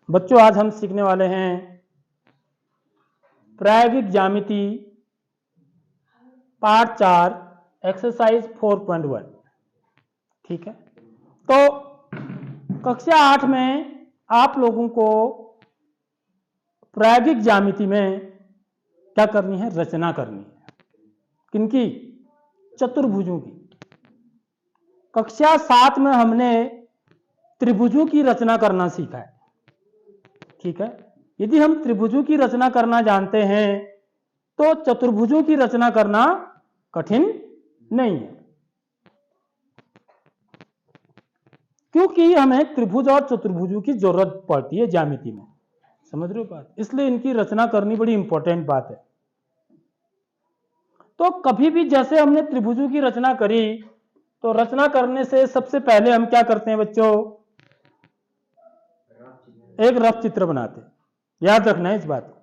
बच्चों आज हम सीखने वाले हैं प्रायोगिक ज्यामिति पार्ट 4 एक्सरसाइज 4.1। ठीक है, तो कक्षा 8 में आप लोगों को प्रायोगिक ज्यामिति में क्या करनी है, रचना करनी है। किनकी? चतुर्भुजों की। कक्षा 7 में हमने त्रिभुजों की रचना करना सीखा है। ठीक है, यदि हम त्रिभुजों की रचना करना जानते हैं तो चतुर्भुजों की रचना करना कठिन नहीं है, क्योंकि हमें त्रिभुज और चतुर्भुजों की जरूरत पड़ती है ज्यामिति में। समझ रहे हो बात? इसलिए इनकी रचना करनी बड़ी इंपॉर्टेंट बात है। तो कभी भी जैसे हमने त्रिभुजों की रचना करी तो रचना करने से सबसे पहले हम क्या करते हैं बच्चों? एक रफ चित्र बनाते हैं। याद रखना है इस बात को।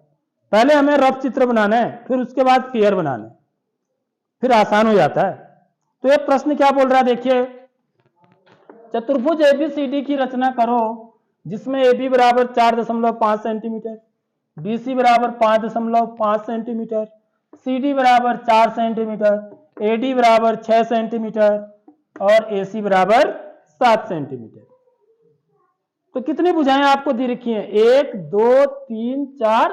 पहले हमें रफ चित्र बनाना है, फिर उसके बाद फिगर बनाना है, फिर आसान हो जाता है। तो एक प्रश्न क्या बोल रहा है, देखिए, चतुर्भुज एबीसीडी की रचना करो जिसमें AB बराबर 4.5 सेंटीमीटर, BC बराबर 5.5 सेंटीमीटर, CD बराबर 4 सेंटीमीटर, AD बराबर 6 सेंटीमीटर और AC बराबर 7 सेंटीमीटर। तो कितनी भुजाएं आपको दे रखी हैं? 1 2 3 4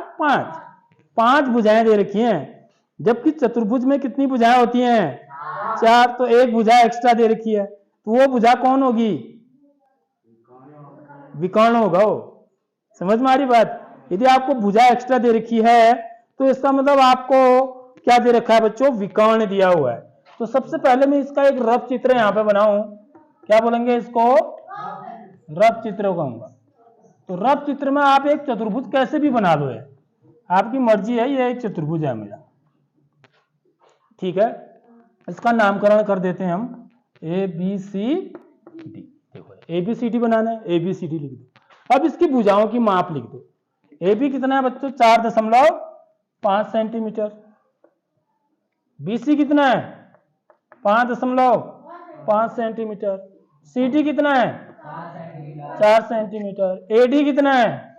5 भुजाएं दे रखी हैं, जबकि चतुर्भुज में कितनी भुजाएं होती हैं? 4। तो एक भुजा एक्स्ट्रा दे रखी है, तो वो भुजा कौन होगी? विकर्ण होगा वो। समझ में आ रही बात? यदि आपको भुजा एक्स्ट्रा दे रखी है तो इसका मतलब आपको क्या दे रखा है बच्चों? विकर्ण दिया हुआ है। तो सबसे पहले मैं इसका एक रफ चित्र यहां पे बनाऊं। क्या बोलेंगे इसको? रफ चित्र कहूंगा। तो रफ चित्र में आप एक चतुर्भुज कैसे भी बना दो, आपकी मर्जी है। ये एक चतुर्भुज है मेरा। ठीक है, इसका नामकरण कर देते हैं हम ABCD। देखो ABCD बनाना है, ABCD लिख दो। अब इसकी भुजाओं की माप लिख दो। AB कितना है बच्चों? 4.5 सेंटीमीटर। BC कितना है? 5.5 सेंटीमीटर। CD कितना है? 4 सेंटीमीटर। AD कितना है?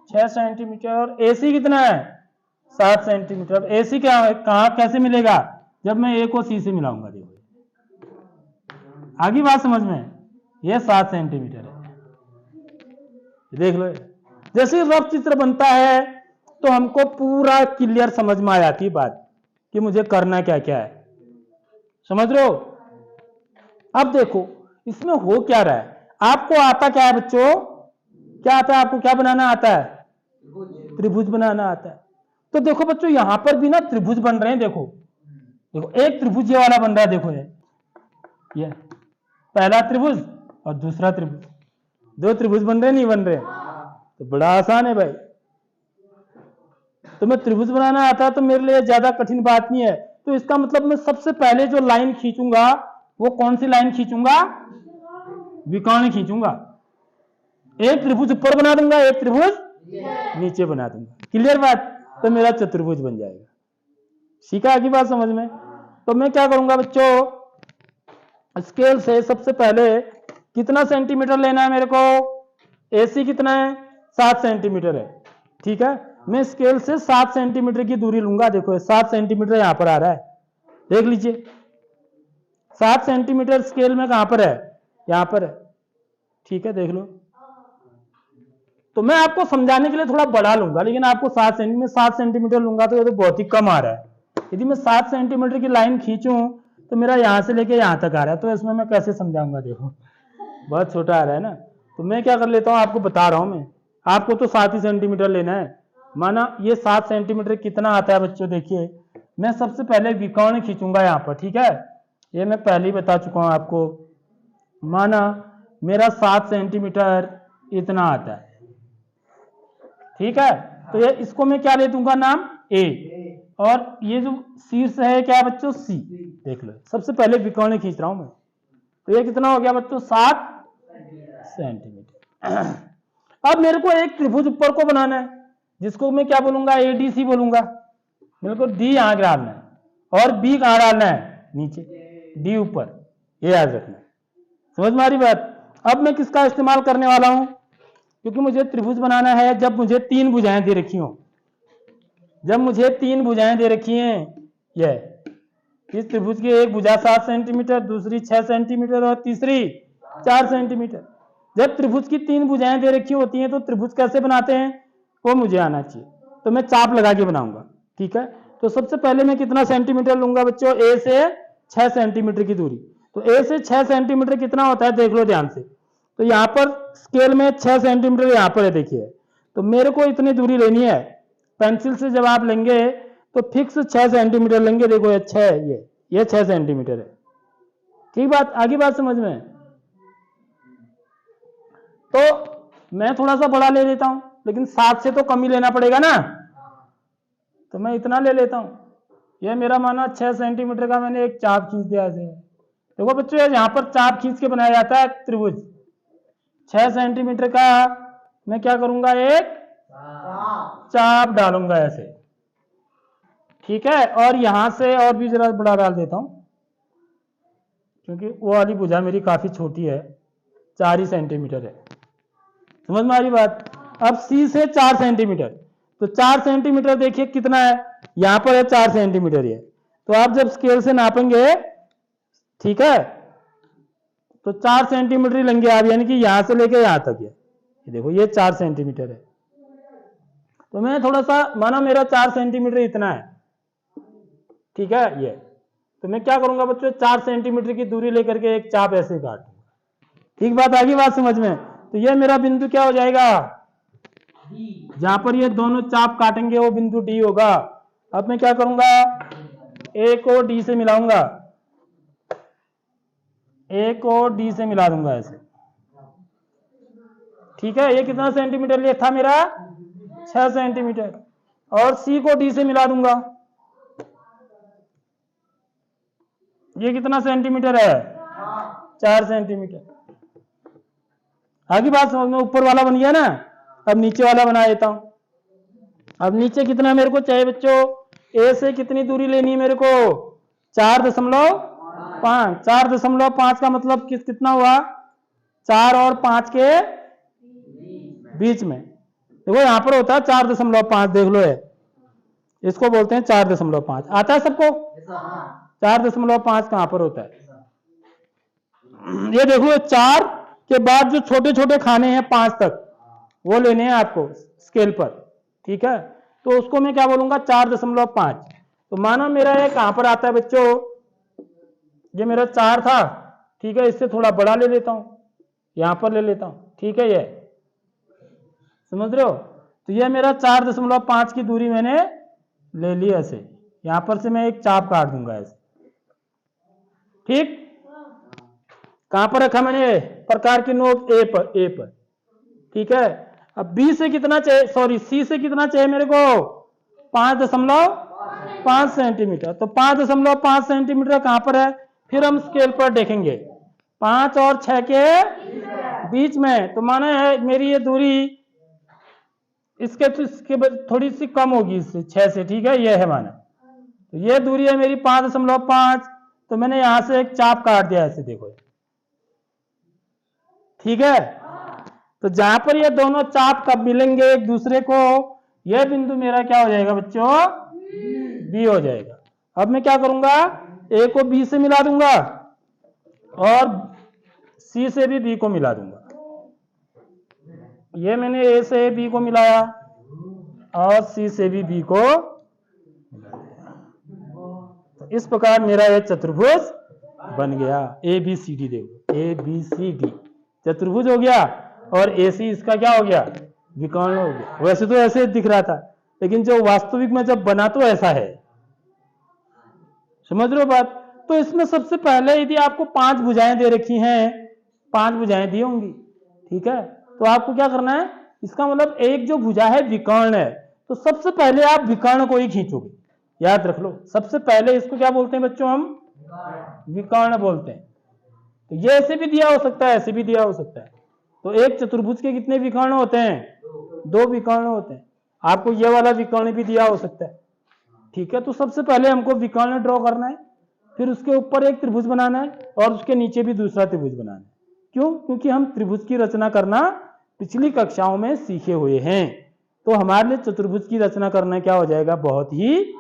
6 सेंटीमीटर। और AC कितना है? 7 सेंटीमीटर। AC क्या है? कहां कैसे मिलेगा? जब मैं A को C से मिलाऊंगा। देखो आगे बात समझ में? यह 7 सेंटीमीटर है। देख लो, जैसे रफ चित्र बनता है तो हमको पूरा क्लियर समझ में आ जाती है बात कि मुझे करना क्या क्या है। समझ रहे हो? अब देखो इसमें हो क्या रहा है। आपको आता क्या है बच्चों? क्या आता है आपको? क्या बनाना आता है? त्रिभुज बनाना आता है। तो देखो बच्चों यहां पर भी ना त्रिभुज बन रहे हैं। देखो देखो, एक त्रिभुज ये वाला बन रहा है। देखो ये पहला त्रिभुज और दूसरा त्रिभुज, दो त्रिभुज बन रहे नहीं बन रहे? तो बड़ा आसान है भाई। तो मैं त्रिभुज बनाना आता है तो मेरे लिए ज्यादा कठिन बात नहीं है। तो इसका मतलब मैं सबसे पहले जो लाइन खींचूंगा वो कौन सी लाइन खींचूंगा? विकर्ण खींचूंगा। एक त्रिभुज ऊपर बना दूंगा, एक त्रिभुज नीचे बना दूंगा। क्लियर बात? तो मेरा चतुर्भुज बन जाएगा। सीखा आगे बात समझ में? तो मैं क्या करूंगा बच्चों? स्केल से सबसे पहले कितना सेंटीमीटर लेना है मेरे को? AC कितना है? 7 सेंटीमीटर है। ठीक है, मैं स्केल से 7 सेंटीमीटर की दूरी लूंगा। देखो 7 सेंटीमीटर यहां पर आ रहा है, देख लीजिए। 7 सेंटीमीटर स्केल में कहां पर है? यहां पर है। ठीक है, देख लो। तो मैं आपको समझाने के लिए थोड़ा बड़ा लूंगा, लेकिन आपको 7 सेंटीमीटर लूंगा तो ये तो बहुत ही कम आ रहा है। यदि मैं 7 सेंटीमीटर की लाइन खींचूं तो मेरा यहां से लेके यहां तक आ रहा है, तो इसमें मैं कैसे समझाऊंगा? देखो बहुत छोटा आ रहा है ना। तो मैं क्या कर लेता हूं, आपको बता रहा हूं मैं। आपको तो 7 ही सेंटीमीटर लेना है। माना ये 7 सेंटीमीटर कितना आता है बच्चों? देखिए मैं सबसे पहले विकर्ण खींचूंगा यहां पर। ठीक है, ये मैं पहले ही बता चुका हूं आपको। माना मेरा 7 सेंटीमीटर इतना आता है। ठीक है, तो ये इसको मैं क्या ले दूंगा नाम? A। और ये जो शीर्ष है क्या बच्चों? C। देख लो, सबसे पहले विकर्ण खींच रहा हूं मैं। तो ये कितना हो गया बच्चों? 7 सेंटीमीटर। अब मेरे को एक त्रिभुज ऊपर को बनाना है, जिसको मैं क्या बोलूंगा? ADC बोलूंगा। मेरे को D यहां डालना है और B कहां डालना है? नीचे। D ऊपर, ये याद रखना है। समझ में आ रही बात। अब मैं किसका इस्तेमाल करने वाला हूं, क्योंकि मुझे त्रिभुज बनाना है जब मुझे 3 भुजाएं दे रखी हो। जब मुझे 3 भुजाएं दे रखी हैं, यह इस त्रिभुज की एक भुजा 7 सेंटीमीटर, दूसरी 6 सेंटीमीटर और तीसरी 4 सेंटीमीटर। जब त्रिभुज की 3 भुजाएं दे रखी होती हैं तो त्रिभुज कैसे बनाते हैं वो मुझे आना चाहिए। तो मैं चाप लगा के बनाऊंगा, ठीक है। तो सबसे पहले मैं कितना सेंटीमीटर लूंगा बच्चों, ए से 6 सेंटीमीटर की दूरी। तो ए से 6 सेंटीमीटर कितना होता है देख लो ध्यान से। तो यहाँ पर स्केल में 6 सेंटीमीटर यहाँ पर है, देखिए। तो मेरे को इतनी दूरी लेनी है। पेंसिल से जब आप लेंगे तो फिक्स 6 सेंटीमीटर लेंगे। देखो ये 6, ये 6 सेंटीमीटर है, ठीक बात। आगे बात समझ में। तो मैं थोड़ा सा बड़ा ले लेता हूं, लेकिन 7 से तो कम ही लेना पड़ेगा ना, तो मैं इतना ले लेता हूं। यह मेरा माना 6 सेंटीमीटर का मैंने एक चाप खींच दिया ऐसे। देखो बच्चों यहां पर चाप खींच के बनाया जाता है त्रिभुज। 6 सेंटीमीटर का मैं क्या करूंगा, एक चाप डालूंगा ऐसे, ठीक है। और यहां से और भी जरा बड़ा डाल देता हूं, क्योंकि वो वाली भुजा मेरी काफी छोटी है, 4 ही सेंटीमीटर है। समझ में आ रही बात। अब सी से 4 सेंटीमीटर, तो 4 सेंटीमीटर देखिए कितना है, यहां पर है 4 सेंटीमीटर ये। तो आप जब स्केल से नापेंगे, ठीक है, तो 4 सेंटीमीटर ही लेंगे आप, यानी कि यहां से लेके यहां तक ये देखो ये 4 सेंटीमीटर है। तो मैं थोड़ा सा माना मेरा 4 सेंटीमीटर इतना है, ठीक है ये। तो मैं क्या करूंगा बच्चों, 4 सेंटीमीटर की दूरी लेकर के एक चाप ऐसे काटूंगा, ठीक बात। आगे बात समझ में। तो ये मेरा बिंदु क्या हो जाएगा, जहां पर ये दोनों चाप काटेंगे वो बिंदु डी होगा। अब मैं क्या करूंगा, ए को डी से मिलाऊंगा, ए को डी से मिला दूंगा ऐसे, ठीक है। ये कितना सेंटीमीटर लिया था मेरा, 6 सेंटीमीटर। और सी को डी से मिला दूंगा, ये कितना सेंटीमीटर है, 4 सेंटीमीटर। आगे बात समझ में। ऊपर वाला बन गया ना, अब नीचे वाला बना देता हूं। अब नीचे कितना मेरे को चाहिए बच्चों, ए से कितनी दूरी लेनी है मेरे को, 4.5। 4.5 का मतलब कितना हुआ, 4 और 5 के बीच में। देखो यहां पर होता है 4.5, देख लो है, इसको बोलते हैं 4.5। आता है सबको, 4.5 कहां पर होता है, ये देख लो। 4 के बाद जो छोटे छोटे खाने हैं 5 तक, वो लेने हैं आपको स्केल पर, ठीक है। तो उसको मैं क्या बोलूंगा, 4.5। तो माना मेरा ये कहां पर आता है बच्चों, ये मेरा 4 था, ठीक है। इससे थोड़ा बड़ा ले लेता हूं, यहां पर ले लेता हूं, ठीक है। ये समझ रहे हो। तो ये मेरा 4.5 की दूरी मैंने ले ली ऐसे। यहां पर से मैं एक चाप काट दूंगा ऐसे, ठीक। कहां पर रखा मैंने, प्रकार की नोट ए पर, ठीक है। अब बी से कितना चाहिए, सॉरी सी से कितना चाहिए मेरे को, 5.5 सेंटीमीटर। तो 5.5 सेंटीमीटर कहां पर है, फिर हम स्केल पर देखेंगे, 5 और 6 के बीच में। तो माना है मेरी ये दूरी इसके थोड़ी सी कम होगी इससे, 6 से, ठीक है। ये है माना, तो ये दूरी है मेरी 5.5। तो मैंने यहां से एक चाप काट दिया ऐसे, देखो, ठीक है। तो जहां पर ये दोनों चाप कब मिलेंगे एक दूसरे को, यह बिंदु मेरा क्या हो जाएगा बच्चों, बी हो जाएगा। अब मैं क्या करूंगा, ए को बी से मिला दूंगा और सी से भी बी को मिला दूंगा। ये मैंने ए से बी को मिलाया और सी से भी बी को मिला दिया। तो इस प्रकार मेरा ये चतुर्भुज बन गया, ए बी सी डी। देखो ए बी सी डी चतुर्भुज हो गया, और ए सी इसका क्या हो गया, विकर्ण हो गया। वैसे तो ऐसे दिख रहा था, लेकिन जो वास्तविक में जब बना तो ऐसा है। समझ रहे हो बात। तो इसमें सबसे पहले यदि आपको 5 भुजाएं दे रखी हैं, 5 भुजाएं दी होंगी, ठीक है। तो आपको क्या करना है, इसका मतलब एक जो भुजा है विकर्ण है, तो सबसे पहले आप विकर्ण को ही खींचोगे, याद रख लो। सबसे पहले इसको क्या बोलते हैं बच्चों, हम विकर्ण बोलते हैं। तो ये ऐसे भी दिया हो सकता है, ऐसे भी दिया हो सकता है। तो एक चतुर्भुज के कितने विकर्ण होते हैं, 2 विकर्ण होते हैं। आपको ये वाला विकर्ण भी दिया हो सकता है, ठीक है। तो सबसे पहले हमको विकर्ण ड्रॉ करना है, फिर उसके ऊपर एक त्रिभुज बनाना है और उसके नीचे भी दूसरा त्रिभुज बनाना है। क्यों? क्योंकि हम त्रिभुज की रचना करना पिछली कक्षाओं में सीखे हुए हैं, तो हमारे लिए चतुर्भुज की रचना करना क्या हो जाएगा? बहुत ही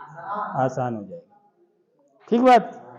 आसान हो जाएगा। ठीक बात।